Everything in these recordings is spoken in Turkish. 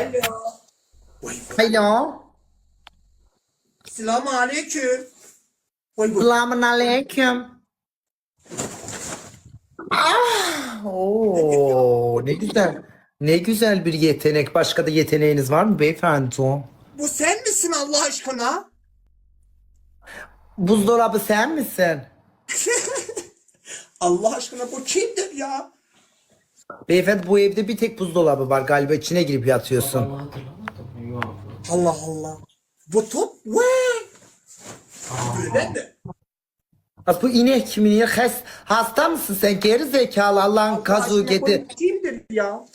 Alo. Alo. Selamun aleyküm. Selamun aleyküm. Oo, ne güzel. Ne güzel bir yetenek. Başka da yeteneğiniz var mı beyefendi? Bu sen misin Allah aşkına? Buzdolabı sen misin? Allah aşkına bu kimdir ya? Beyefendi bu evde bir tek buzdolabı var. Galiba içine girip yatıyorsun. Allah Allah. Bu top? Vay. Böyle mi? Bak bu inek kimin ya? Hasta mısın sen? Geri zekalı Allah'ın Allah kazığı aşkına gedi. bu kimdir ya?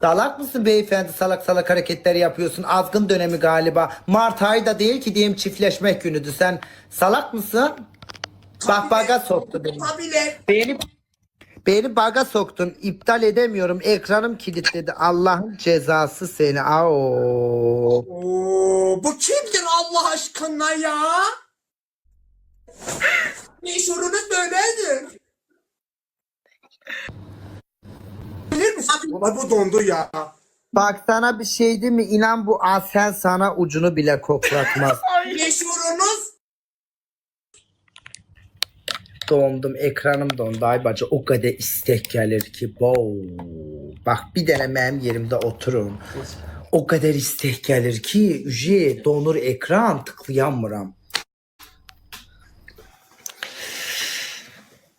Dalak mısın beyefendi? Salak salak hareketler yapıyorsun. Azgın dönemi galiba. Mart ayı da değil ki diyeyim, çiftleşmek günüdür. Sen salak mısın? Bak baga soktu beni. Habile. Beni baga soktun. İptal edemiyorum. Ekranım kilitledi. Allah'ın cezası seni. Ao. Oo, bu kimdir Allah aşkına ya? Meşhurunuz böyledir. Bilir misin? Ulan bu dondu ya. Bak sana bir şey değil mi? İnan bu Asel sana ucunu bile koklatmaz. Meşhurunuz Dondum. Ekranım dondu. Ay bacı o kadar istek gelir ki. Bak bir tane benim yerimde oturun. O kadar istek gelir ki. Donur ekran tıklayamıram.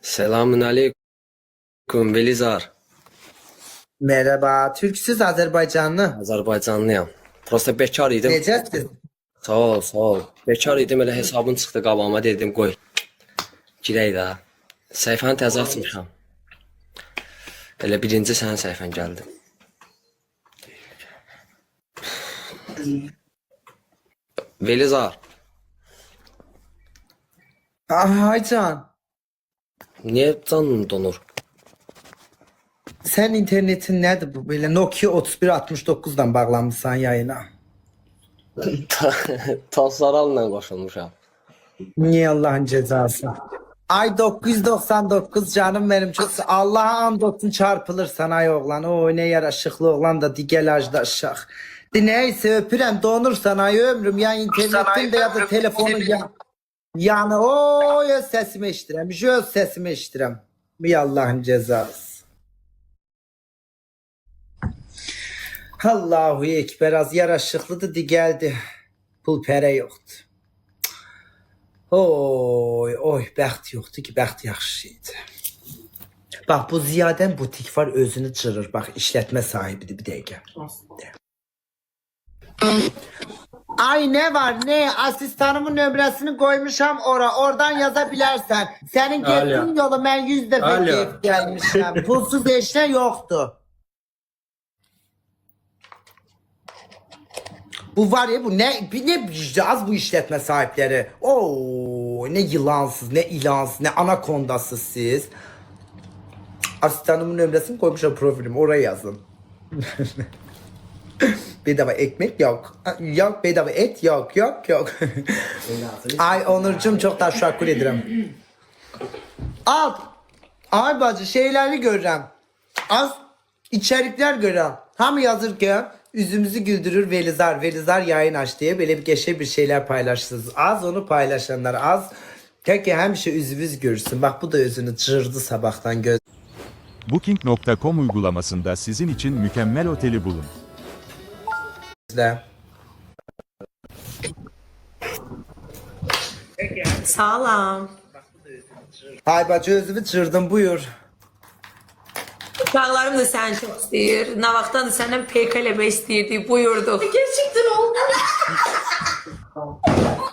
Selamun aleyküm Velizar. Merhaba. Türksüz Azerbaycanlı. Azərbaycanlıyam. Prosta bekar idim. Necəsin? Sağ ol, sağ ol. Bekar idim, elə hesabın çıxdı qabağıma, dedim qoy. Girək də. Səhifəni təzə açmışam. Elə birinci sənin səhifən gəldi. Velizar, Ay can. niyə canın donur? Sen internetin nedir bu? Böyle Nokia 3169'dan bağlanmışsan yayına. Tasaralla qoşulmuşam. Niye Allah'ın cezası? Ay 999 canım benim çok Allah'a andolsun çarpılırsan ay oğlan. O ne yaraşıklı oğlan da digelajda aşağı. Neyse öpürem donursan ay ömrüm ya internetin de ya da telefonun ya. Yani o öz sesimi eşitirem. Öz sesimi eşitirem. Bir Allah'ın cezası. Allahu Ekber az yaraşıklıdı di geldi. Pul pere yoktu. Oy oy bəxt yoktu ki bəxt yaxşı idi. Bak bu Ziyaden butik var özünü çırır. Bak işletme sahibidir bir dəqiqə. Ay ne var ne asistanımın nömrəsini koymuşam oradan yazabilirsen. Senin getdiğin yolu ben 100 defa gelip gelmişim. Pulsuz eşya yoktu. Bu var ya bu ne az bu işletme sahipleri. Oo ne yılansız ne ilansız ne anakondasız siz. Asistanımın nömresini koymuşlar profilim oraya yazın. Bedava ekmek yok. Yok bedava et yok. Ay Onurcuğum çok teşekkür ederim. Al. Ay bacı şeyleri görürüm. Az içerikler görürüm. Hem yazırken yüzümüzü güldürür Velizar. Velizar yayın aç diye böyle bir geçe bir şeyler paylaştınız. Az onu paylaşanlar az. Tek hem şey yüzümüz görsün. Bak bu da özünü çırdı sabahtan göz. Booking.com uygulamasında sizin için mükemmel oteli bulun. Sağlam. Ay bacı özümü çırdım buyur. Uşaqlarım da səni çox istəyir. Nə vaxtdan da səndən PK eləmək istəyirdik, buyurduq. Gerçekten oldu.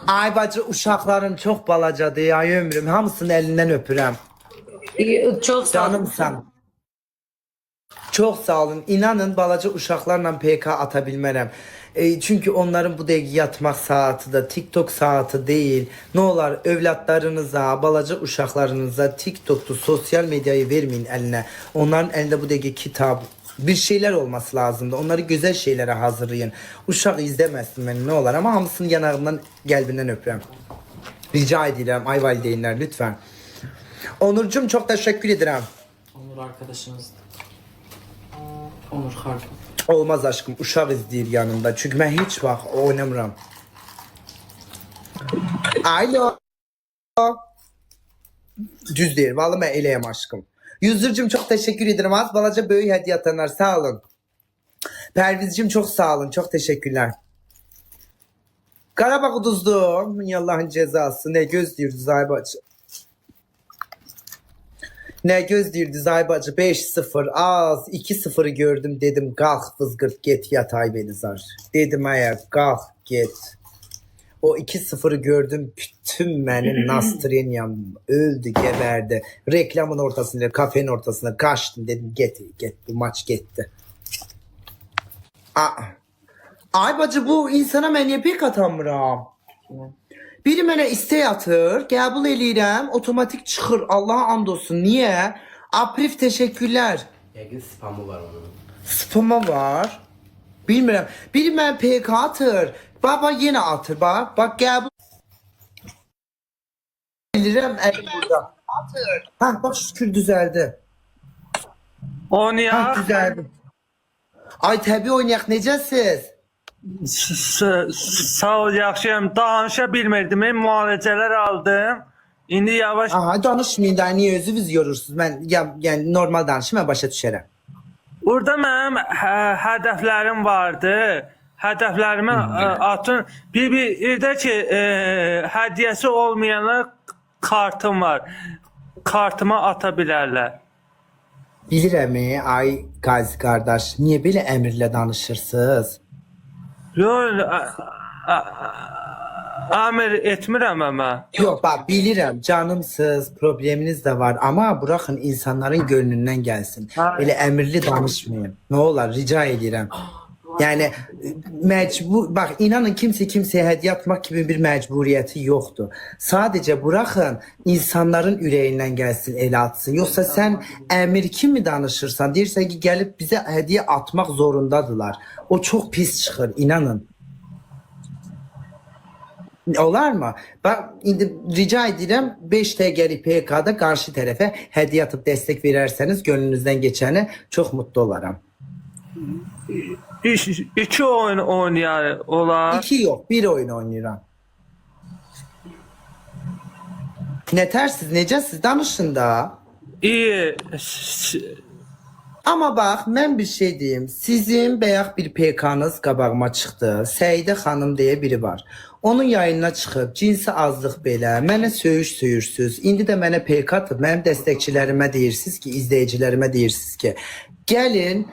Ay bacı uşaqların çox balacadır ya ömrüm. Hamısının elindən öpürəm. Çox sağ ol. Canımsan. Çok sağ olun. İnanın balaca uşaqlarla PK atabilmərəm. Çünkü onların bu dəqiqə yatmaq saati de TikTok saati değil. Ne olar evlatlarınıza, balaca uşaqlarınıza TikTok'tu sosyal medyayı vermeyin eline. Onların elinde bu dəqiqə kitap, bir şeyler olması lazımdı. Onları güzel şeylere hazırlayın. Uşaq izlemesin beni ne olar ama hamısının yanağından kalbinden öpürəm. Rica edirəm ay valideynler lütfen. Onurcuğum çok teşekkür ederim. Onur arkadaşımızdı. Onur Harbi. Olmaz aşkım, uşaq izləyir yanında. Çünki mən heç vaxt oynamıram. Alo. Düz deyir. Vallahi mən eləyəm aşkım. Yüzürcüm çok teşekkür ederim. Az balaca böyük hediye atanlar sağ olun. Pervizcim çok sağ olun. Çok teşekkürler. Qarabağ uduzdu. Allah'ın cezası. Ne gözlüyordu Zaybacı. Ne gözlüyordu Zaybacı. 5-0 az. 2-0'ı gördüm dedim. Kalk fızgırt get yatay Benizar. Dedim eğer kalk get. O 2-0'ı gördüm. Bütün benim Nastrenyam öldü, geberdi. Reklamın ortasında, kafenin ortasında kaçtım. Dedim get bu maç gitti. Ay bacı bu insana mən niyə pek atamıram? Biri mənə istək atır, qəbul eləyirəm, otomatik çıxır. Allah'a and olsun. Niyə? Aprif teşekkürler. Yəqin spamı var onun. Spama var. Bilmirəm. Biri mən PK atır. Baba yine atır bak. Bak qəbul eləyirəm əlim burada. Atır. Hah bak şükür düzəldi. Oynayaq. Hah düzəldi. Ay təbii oynayaq, necəsiz? Sağ ol, yaxşıyam. Danışa bilmirdim, müalicələr aldım. İndi yavaş. Aha danışmayın da niyə özünüz yorursunuz? Mən yəni normal danışım, mən başa düşərəm. Burada mənim hədəflərim vardı. Hədəflərimi atın. Bir də ki, hədiyyəsi olmayanlar kartım var. Kartıma ata bilərlər. Bilirəm, ay Qazi qardaş, niyə belə əmrlə danışırsınız? Yox, əmr etmirəm ama. Yox, bak bilirəm, canımsız, probleminiz de var ama bırakın insanların gönlündən gəlsin. Elə əmrli danışmayın. Ne olar, rica edirəm. Yani mecbur, bak inanın kimseye hediye atmak gibi bir mecburiyeti yoktu. Sadece bırakın insanların yüreğinden gelsin, el atsın. Yoksa sen emir kimi danışırsan, deyirsən ki gelip bize hediye atmak zorundadılar. O çok pis çıxır, inanın. Olar mı? Bak indi rica edirəm 5 TG'li PK'da karşı tarafa hediye atıp destek verirseniz gönlünüzden geçeni çok mutlu olaram. İki oyun oynayar olar. 2 yok, 1 oyun oynayıram. Nətərsiz, necəsiz? Danışın da. İyi. Ama bak, mən bir şey deyim. Sizin bəyək bir PK'nız qabağıma çıxdı. Səidə xanım deyə biri var. Onun yayınına çıxıb, cinsi azlıq belə, mənə söyürsüz. İndi də mənə PK atıb, mənim dəstəkçilərimə deyirsiniz ki, izləyicilərimə deyirsiniz ki, gəlin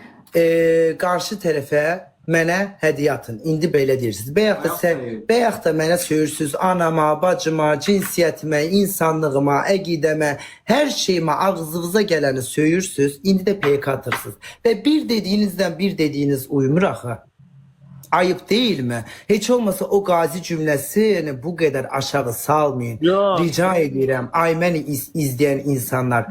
qarşı tərəfə mənə hədiyyə atın. İndi belə deyirsiniz. Bəyək da mənə söyürsüz anama, bacıma, cinsiyyətimə, insanlığıma, əqidəmə, hər şeyimə, ağzınıza gələni söyürsüz. İndi də PK atırsınız. Və bir dediyinizdən bir dediyiniz uymur axı. Ayıp değil mi? Hiç olmasa o gazi cümlesini bu kadar aşağı salmayın. Yo. Rica edirəm. Ay məni izleyen insanlar.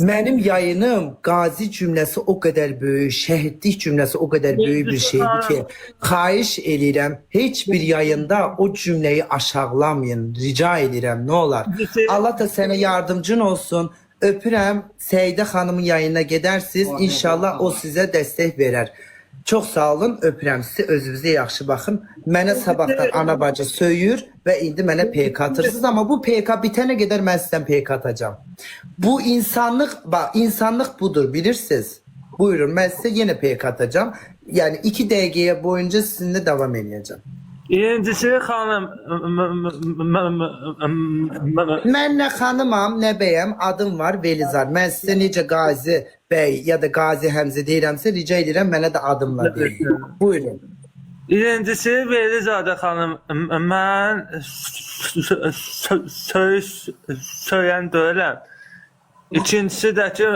Benim yayınım gazi cümlesi o kadar büyük, şehitlik cümlesi o kadar büyük bir şeydi ki xahiş edirəm. Hiç bir yayında o cümleyi aşağılamayın. Rica edirəm. Ne olar? Allah da sana yardımcın olsun. Öpürəm. Səidə xanımın yayınına gedərsiniz. İnşallah o size destek verer. Çok sağ olun, öpürəm sizi, özünüzə yaxşı baxın. Mənə sabahdan ana bacı söyür və indi mənə PK atırsınız, ama bu PK bitene qədər mən sizdən PK atacağım. Bu insanlıq, bak insanlıq budur, bilirsiniz. Buyurun, mən sizə yenə PK atacağım. Yani 2 dəqiqəyə boyunca sizinle devam edeceğim. İkincisi xanım, Mən nə xanımam, nə bəyəm, adım var Velizar. Mən sizə necə Qazi bəy ya da Qazi Həmzə deyirəmsə, rica edirəm mənə də adımla deyin. Buyurun. İkincisi Velizadə xanım, mən söyən deyiləm. İkincisi də ki,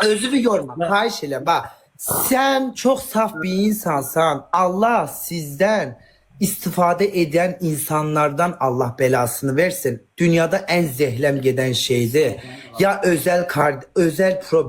Özünü yorma, xahiş elə. Bak, sen çok saf bir insansan. Allah sizden istifade eden insanlardan Allah belasını versin. Dünyada en zehlem giden şeydi. Ya özel problem